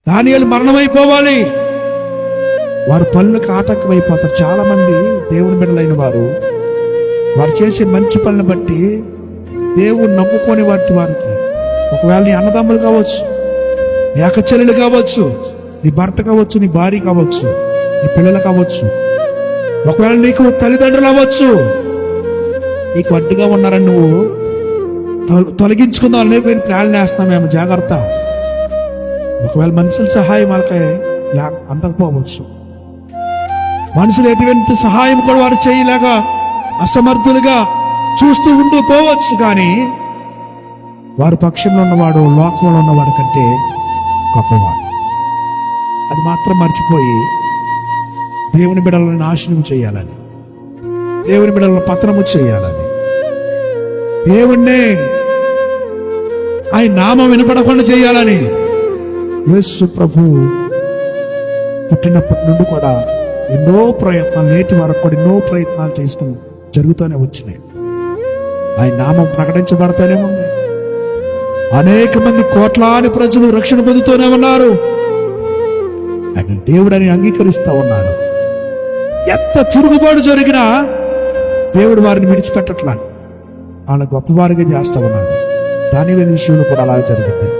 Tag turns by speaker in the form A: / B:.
A: దానియేలు మరణమైపోవాలి. వారి పనులకు ఆటంకం అయిపోతారు. చాలా మంది దేవుని బిడ్డలైన వారు చేసే మంచి పనులను బట్టి దేవుని నమ్ముకొని వారికి ఒకవేళ నీ అన్నదమ్ములు కావచ్చు, నీ అక్క చెల్లెలు కావచ్చు, నీ భర్త కావచ్చు, నీ భార్య కావచ్చు, నీ పిల్లలు కావచ్చు, ఒకవేళ నీకు తల్లిదండ్రులు అవ్వచ్చు, నీకు అడ్డుగా ఉన్నారని నువ్వు తొలగించుకుందాం లేకపోయిన ప్లాన్ వేస్తున్నామేమో, జాగ్రత్త. ఒకవేళ మనుషుల సహాయం వాళ్ళకి అందకపోవచ్చు, మనుషులు ఎటువంటి సహాయం కూడా వారు చేయలేక అసమర్థులుగా చూస్తూ ఉండిపోవచ్చు. కానీ వారి పక్షంలో ఉన్నవాడు లోకంలో ఉన్నవాడి కంటే గొప్పవాడు. అది మాత్రం మర్చిపోయి దేవుని బిడ్డలను నాశనం చేయాలని, దేవుని బిడ్డలను పతనము చేయాలని, దేవుణ్ణే ఆయన నామం వినపడకుండా చేయాలని యేసు ప్రభు పుట్టినప్పటి నుండి కూడా ఎన్నో ప్రయత్నాలు, నేటి వరకు కూడా ఎన్నో ప్రయత్నాలు చేసుకుని జరుగుతూనే వచ్చినాయి. ఆయన నామం ప్రకటించబడతానే ఉంది. అనేక మంది కోట్లాది ప్రజలు రక్షణ పొందుతూనే ఉన్నారు. ఆయన దేవుడని అంగీకరిస్తూ ఉన్నాడు. ఎంత తిరుగుబాటు జరిగినా దేవుడు వారిని విడిచిపెట్టట్లా, వాళ్ళ గొప్పవారిగా చేస్తూ ఉన్నాడు. దానియేలు విషయంలో కూడా అలా జరిగింది.